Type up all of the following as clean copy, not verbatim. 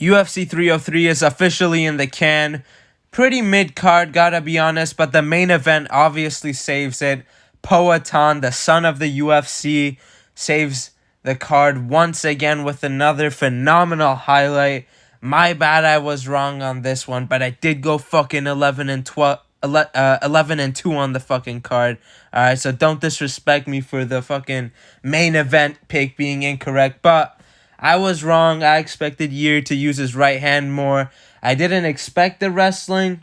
UFC 303 is officially in the can. Pretty mid-card, gotta be honest, but the main event obviously saves it. Poatan, the son of the UFC, saves the card once again with another phenomenal highlight. My bad, I was wrong on this one, but I did go fucking 11 and 2 on the fucking card. Alright, so don't disrespect me for the fucking main event pick being incorrect, but I was wrong. I expected Yair to use his right hand more. I didn't expect the wrestling,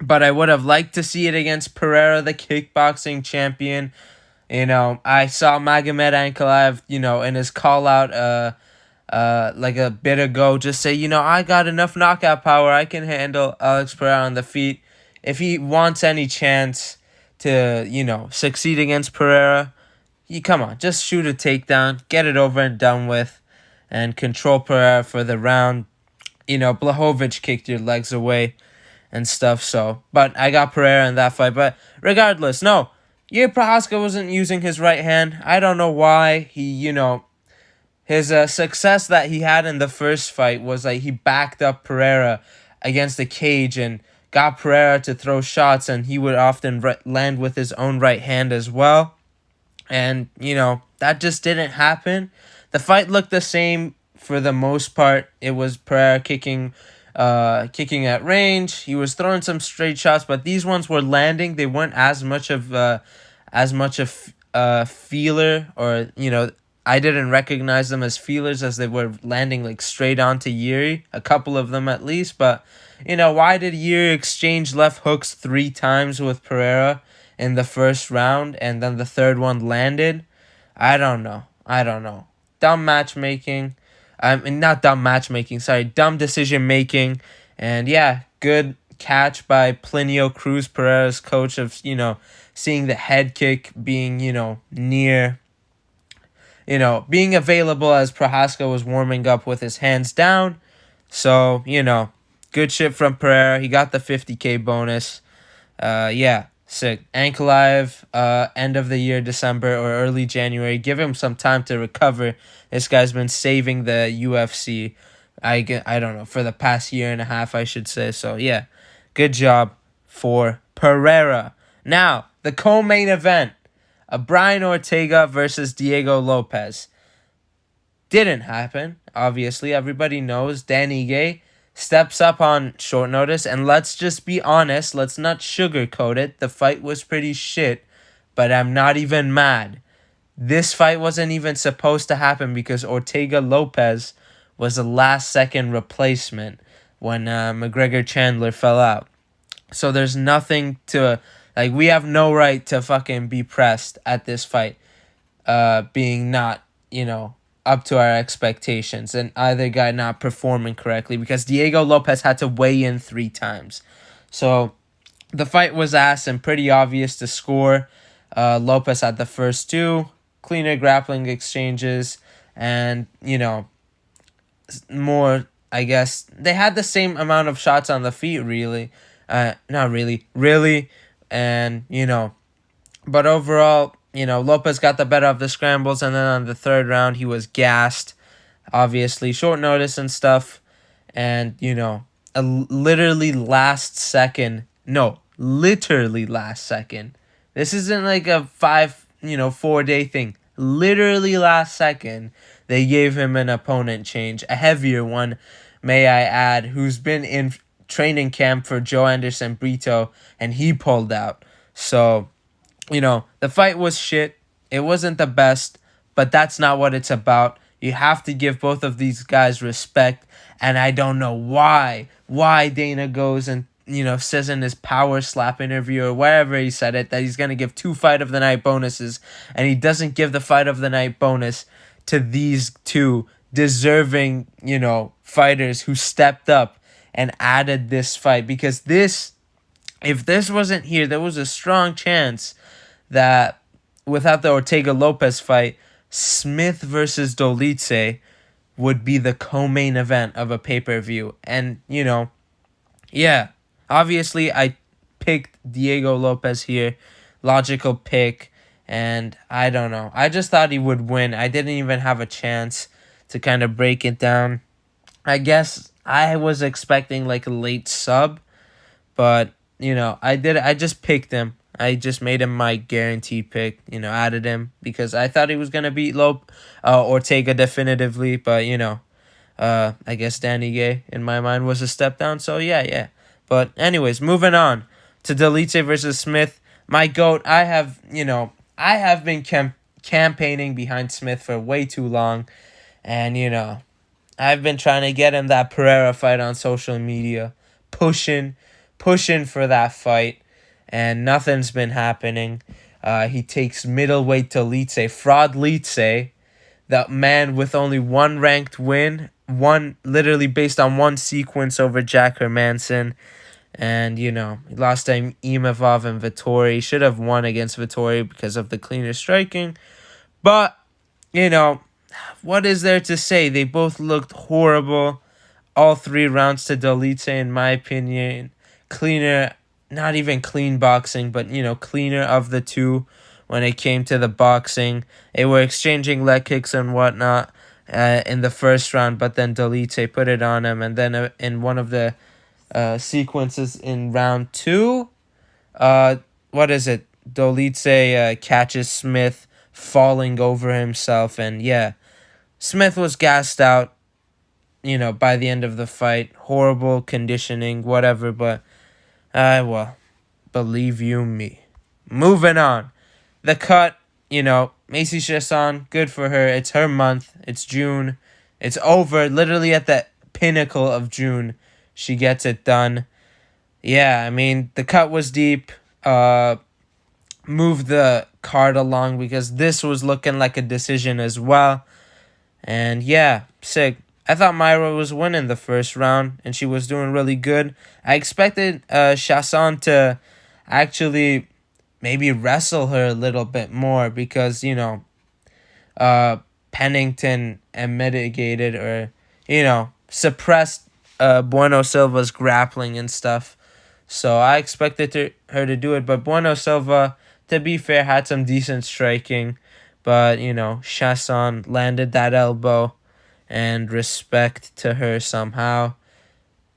but I would have liked to see it against Pereira, the kickboxing champion. I saw Magomed Ankalaev, in his call out like a bit ago, just say, I got enough knockout power. I can handle Alex Pereira on the feet. If he wants any chance to, succeed against Pereira, come on, just shoot a takedown, get it over and done with, and control Pereira for the round. Blachowicz kicked your legs away and stuff, but I got Pereira in that fight. But regardless, no, Yair Prochazka wasn't using his right hand. I don't know why. His success that he had in the first fight was like he backed up Pereira against the cage and got Pereira to throw shots, and he would often land with his own right hand as well. And, that just didn't happen. The fight looked the same for the most part. It was Pereira kicking at range. He was throwing some straight shots, but these ones were landing. They weren't as much of feeler, or, I didn't recognize them as feelers as they were landing like straight onto Yair, a couple of them at least. But, why did Yair exchange left hooks 3 times with Pereira in the first round and then the third one landed? I don't know. Dumb matchmaking. Not dumb matchmaking, sorry, dumb decision making. And yeah, good catch by Plinio Cruz, Pereira's coach, of, seeing the head kick being, near, being available as Prochazka was warming up with his hands down. So, good shit from Pereira. He got the 50K bonus. Yeah, sick. Ankalaev, end of the year, December or early January. Give him some time to recover. This guy's been saving the UFC, I don't know, for the past year and a half, I should say. So, yeah, good job for Pereira. Now, the co-main event, Brian Ortega versus Diego Lopes. Didn't happen, obviously. Everybody knows Dan Ige steps up on short notice, and let's just be honest, let's not sugarcoat it. The fight was pretty shit, but I'm not even mad. This fight wasn't even supposed to happen because Ortega Lopez was a last-second replacement when McGregor Chandler fell out. So there's nothing to, we have no right to fucking be pressed at this fight being not, up to our expectations, and either guy not performing correctly, because Diego Lopez had to weigh in 3 times. So the fight was ass and pretty obvious to score. Lopez had the first 2 cleaner grappling exchanges, and more, I guess they had the same amount of shots on the feet, really. Not really, and but overall, Lopez got the better of the scrambles, and then on the third round, he was gassed. Obviously, short notice and stuff. And, literally last second. This isn't like a 4-day thing. Literally last second, they gave him an opponent change. A heavier one, may I add, who's been in training camp for Joe Anderson Brito, and he pulled out. So, the fight was shit. It wasn't the best, but that's not what it's about. You have to give both of these guys respect, and I don't know why Dana goes and, says in his Power Slap interview or wherever he said it that he's going to give 2 Fight of the Night bonuses, and he doesn't give the Fight of the Night bonus to these 2 deserving, fighters who stepped up and added this fight. Because if this wasn't here, there was a strong chance that without the Ortega Lopez fight, Smith versus Delit would be the co-main event of a pay-per-view. And, yeah, obviously I picked Diego Lopez here. Logical pick. And I don't know. I just thought he would win. I didn't even have a chance to kind of break it down. I guess I was expecting like a late sub, but I just picked him. I just made him my guaranteed pick. Added him because I thought he was gonna beat Ortega definitively, but I guess Danny Gay in my mind was a step down. So yeah. But anyways, moving on to Delit versus Smith. My goat. I have been campaigning behind Smith for way too long, and I've been trying to get him that Pereira fight on social media, pushing for that fight, and nothing's been happening. He takes middleweight to Lice, fraud Lice, the man with only one ranked win, one literally based on one sequence over Jack Hermanson. And, he lost to Imavov and Vettori. Should have won against Vettori because of the cleaner striking. But, what is there to say? They both looked horrible. All 3 rounds to Delit, in my opinion. Cleaner, not even clean boxing, but, cleaner of the two when it came to the boxing. They were exchanging leg kicks and whatnot in the first round, but then Delit put it on him. And then in one of the sequences in round 2, what is it? Delit catches Smith falling over himself, and Smith was gassed out, by the end of the fight. Horrible conditioning, whatever, but believe you me. Moving on. The cut, Macy Chiasson, good for her. It's her month. It's June. It's over. Literally at the pinnacle of June, she gets it done. Yeah, I mean, the cut was deep. Moved the card along because this was looking like a decision as well. And sick. I thought Myra was winning the first round, and she was doing really good. I expected Chiasson to actually maybe wrestle her a little bit more because, Pennington mitigated or, suppressed Bueno Silva's grappling and stuff. So I expected her to do it, but Bueno Silva, to be fair, had some decent striking. But, Chiasson landed that elbow, and respect to her somehow.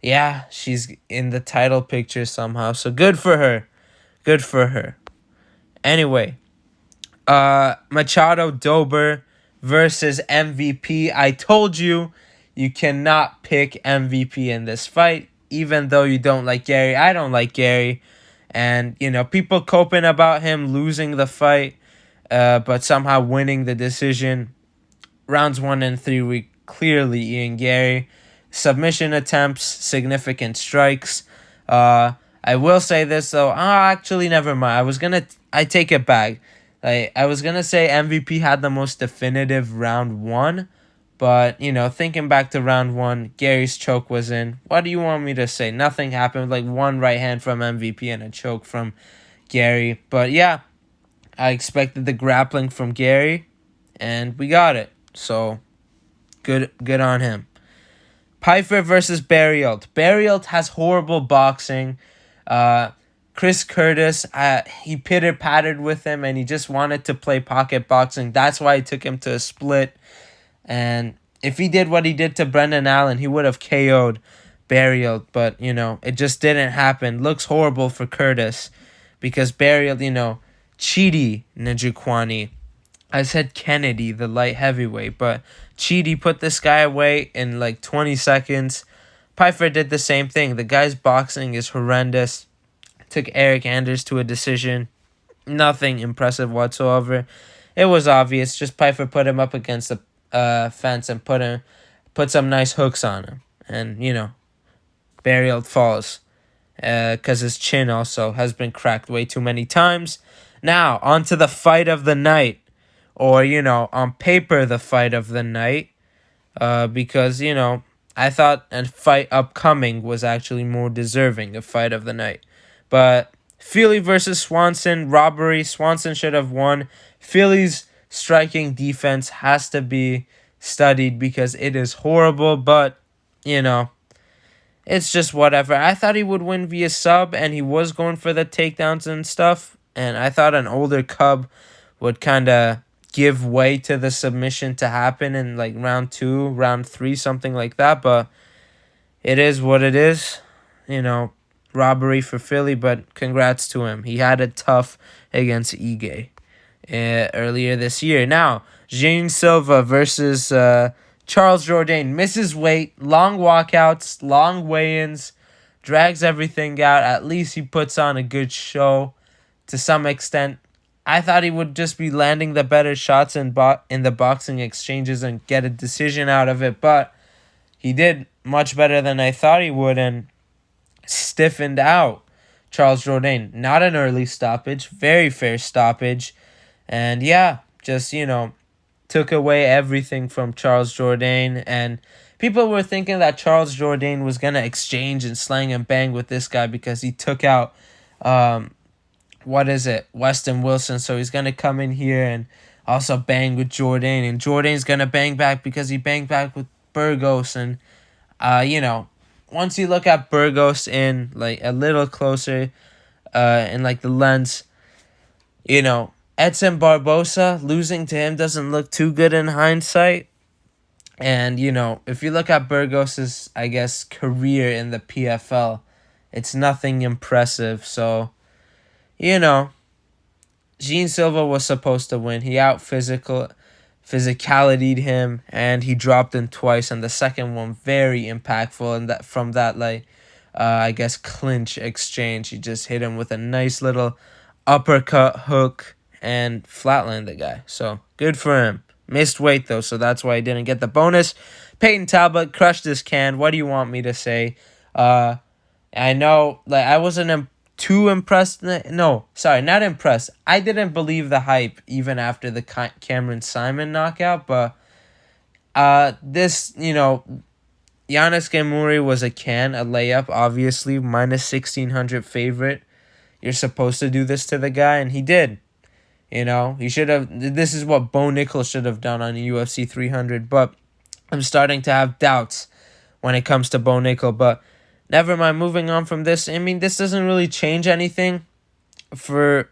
Yeah, she's in the title picture somehow, so good for her. Good for her. Anyway, Machado Dober versus MVP. I told you cannot pick MVP in this fight, even though you don't like Gary. I don't like Gary. And, people coping about him losing the fight, but somehow winning the decision. Rounds 1 and 3, we clearly Ian Gary. Submission attempts, significant strikes. I will say this, though. Actually, never mind. I take it back. I was going to say MVP had the most definitive round 1. But, thinking back to round 1, Gary's choke was in. What do you want me to say? Nothing happened. Like one right hand from MVP and a choke from Gary. But, I expected the grappling from Gary, and we got it. So, good on him. Pyfer versus Barrialt. Barrialt has horrible boxing. Chris Curtis, he pitter-pattered with him, and he just wanted to play pocket boxing. That's why I took him to a split. And if he did what he did to Brendan Allen, he would have KO'd Barrialt. But, it just didn't happen. Looks horrible for Curtis because Barrialt, Chidi Njokuani. I said Kennedy, the light heavyweight, but Chidi put this guy away in like 20 seconds. Pyfer did the same thing. The guy's boxing is horrendous. Took Eryk Anders to a decision. Nothing impressive whatsoever. It was obvious. Just Pyfer put him up against the fence and put some nice hooks on him. And, Barrialt falls because his chin also has been cracked way too many times. Now, on to the fight of the night. Or, on paper, the fight of the night. Because, I thought a fight upcoming was actually more deserving of fight of the night. But Philly versus Swanson, robbery. Swanson should have won. Philly's striking defense has to be studied because it is horrible. But, it's just whatever. I thought he would win via sub, and he was going for the takedowns and stuff. And I thought an older Cub would kind of give way to the submission to happen in like round 2, round 3, something like that. But it is what it is. You know, robbery for Philly, but congrats to him. He had it tough against Ige earlier this year. Now, Jean Silva versus Charles Jourdain. Misses weight, long walkouts, long weigh-ins, drags everything out. At least he puts on a good show to some extent. I thought he would just be landing the better shots in the boxing exchanges and get a decision out of it, but he did much better than I thought he would and stiffened out Charles Jourdain. Not an early stoppage, very fair stoppage. And yeah, just, took away everything from Charles Jourdain. And people were thinking that Charles Jourdain was going to exchange and slang and bang with this guy because he took out, Weston Wilson. So he's going to come in here and also bang with Jourdain. And Jourdain's going to bang back because he banged back with Burgos. And, once you look at Burgos in, a little closer, in, the lens, Edson Barbosa, losing to him doesn't look too good in hindsight. And, if you look at Burgos's, career in the PFL, it's nothing impressive. So, Jean Silva was supposed to win. He physicality'd him, and he dropped him twice. And the second one, very impactful. And that from that, clinch exchange, he just hit him with a nice little uppercut hook and flatlined the guy. So, good for him. Missed weight, though, so that's why he didn't get the bonus. Peyton Talbot crushed his can. What do you want me to say? I know, I wasn't too impressed. No, sorry, not impressed. I didn't believe the hype even after the Cameron Simon knockout, but this, Giannis Gamuri was a layup, obviously, minus 1,600 favorite. You're supposed to do this to the guy, and he did. He should have. This is what Bo Nichols should have done on UFC 300, but I'm starting to have doubts when it comes to Bo Nichols. But never mind, moving on from this. This doesn't really change anything for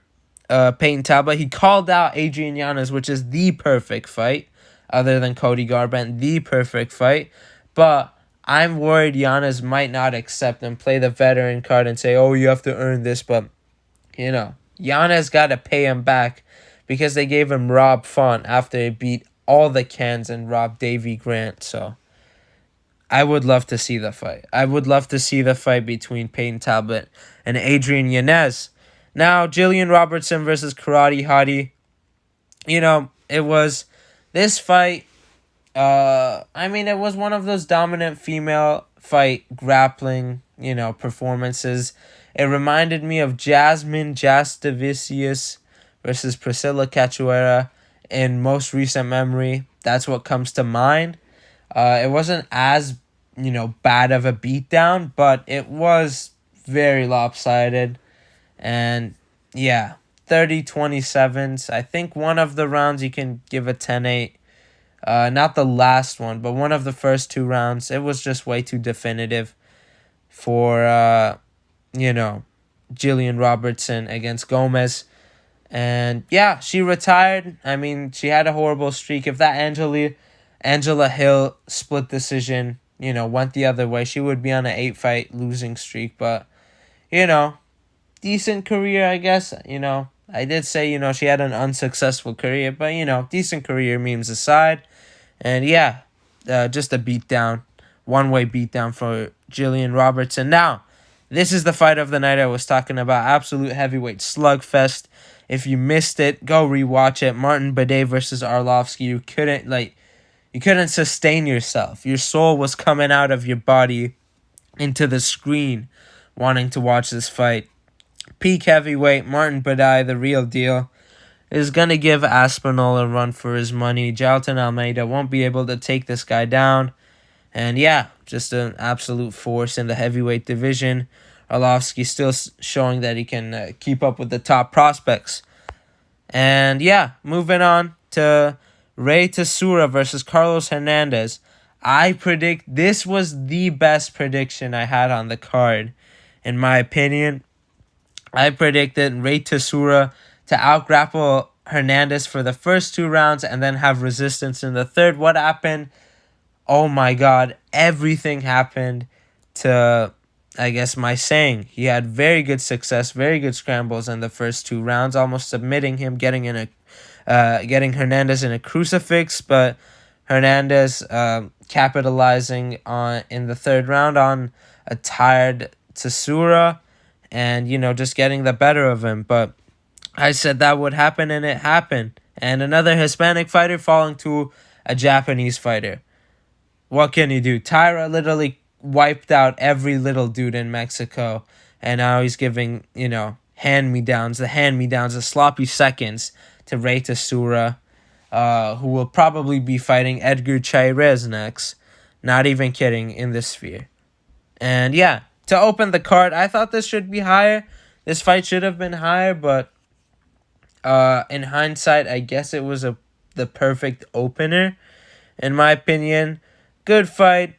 Peyton Talbot. He called out Adrian Yanez, which is the perfect fight, other than Cody Garbrandt, the perfect fight. But I'm worried Yanez might not accept and play the veteran card and say, oh, you have to earn this. But, Yanez got to pay him back because they gave him Rob Font after he beat all the cans and robbed Davy Grant. So I would love to see the fight. I would love to see the fight between Peyton Talbot and Adrian Yanez. Now, Jillian Robertson versus Karate Hotti. It was this fight. It was one of those dominant female fight grappling, performances. It reminded me of Jasmine Jastovicius versus Priscilla Cachoeira in most recent memory. That's what comes to mind. It wasn't as, bad of a beatdown, but it was very lopsided. And, yeah, 30-27s. I think one of the rounds you can give a 10-8. Not the last one, but one of the first two rounds. It was just way too definitive for, Jillian Robertson against Gomez. And, yeah, she retired. She had a horrible streak. If that Angela Hill split decision, went the other way, she would be on an 8-fight losing streak. But, decent career, I guess. I did say, she had an unsuccessful career. But, decent career memes aside. And, yeah, just a beatdown. One-way beatdown for Jillian Robertson. Now, this is the fight of the night I was talking about. Absolute heavyweight slugfest. If you missed it, go rewatch it. Martin Bidet versus Arlovsky. You couldn't sustain yourself. Your soul was coming out of your body into the screen wanting to watch this fight. Peak heavyweight, Martin Bidet, the real deal, is going to give Aspinall a run for his money. Jailton Almeida won't be able to take this guy down. And yeah, just an absolute force in the heavyweight division. Arlovsky still showing that he can keep up with the top prospects. And yeah, moving on to Ray Tesura versus Carlos Hernandez. I predict this was the best prediction I had on the card, in my opinion. I predicted Ray Tesura to out-grapple Hernandez for the first two rounds and then have resistance in the third. What happened? Oh my God, everything happened. to, I guess, my saying. He had very good success, very good scrambles in the first 2 rounds, almost submitting him, getting Hernandez in a crucifix, but Hernandez capitalizing on in the 3rd round on a tired Tsura and, just getting the better of him. But I said that would happen, and it happened. And another Hispanic fighter falling to a Japanese fighter. What can you do? Tyra literally wiped out every little dude in Mexico, and now he's giving, hand-me-downs, the sloppy seconds to Rey Tsura, who will probably be fighting Edgar Chairez next. Not even kidding, in this sphere. And yeah, to open the card, I thought this should be higher. This fight should have been higher, but in hindsight, I guess it was the perfect opener, in my opinion. Good fight,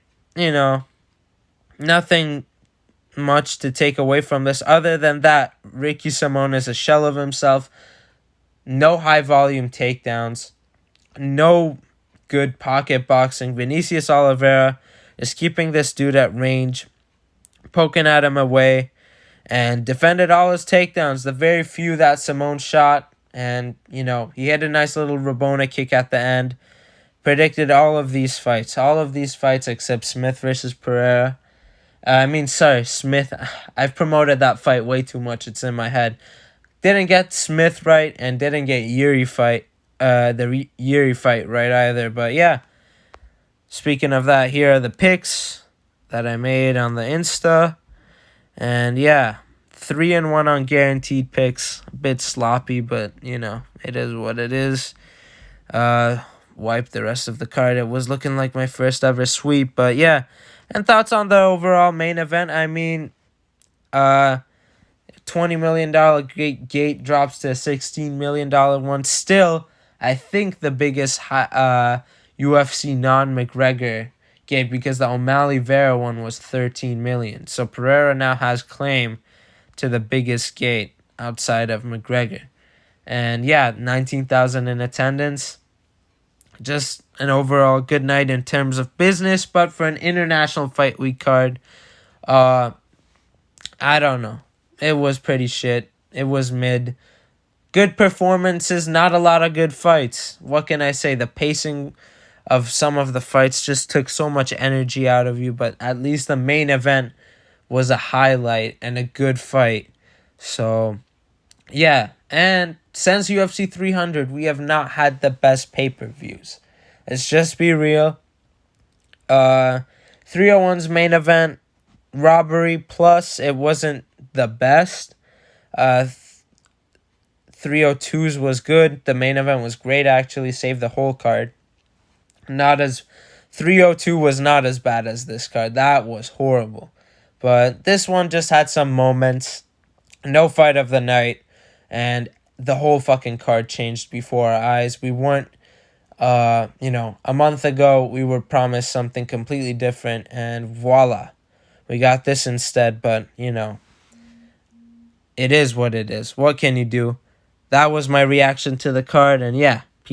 nothing much to take away from this other than that Ricky Simone is a shell of himself. No high-volume takedowns. No good pocket boxing. Vinicius Oliveira is keeping this dude at range, poking at him away, and defended all his takedowns, the very few that Simone shot. And, he had a nice little Rabona kick at the end. Predicted all of these fights except Smith versus Pereira. Smith. I've promoted that fight way too much. It's in my head. Didn't get Smith right and didn't get Yuri fight right either. But yeah, speaking of that, here are the picks that I made on the Insta. And yeah, 3-1 on guaranteed picks. A bit sloppy, but it is what it is. Wipe the rest of the card. It was looking like my first ever sweep, but yeah. And thoughts on the overall main event? $20 million gate drops to a $16 million one. Still, I think the biggest UFC non-McGregor gate, because the O'Malley Vera one was $13 million. So Pereira now has claim to the biggest gate outside of McGregor. And yeah, 19,000 in attendance. Just an overall good night in terms of business, but for an international fight week card, I don't know. It was pretty shit. It was mid. Good performances, not a lot of good fights. What can I say? The pacing of some of the fights just took so much energy out of you, but at least the main event was a highlight and a good fight. So, yeah. And since UFC 300, we have not had the best pay-per-views. Let's just be real. 301's main event, robbery plus, it wasn't the best. 302's was good. The main event was great, actually. Saved the whole card. 302 was not as bad as this card. That was horrible. But this one just had some moments. No fight of the night. And the whole fucking card changed before our eyes. We weren't, a month ago, we were promised something completely different. And voila. We got this instead. But, it is what it is. What can you do? That was my reaction to the card. And yeah, peace out.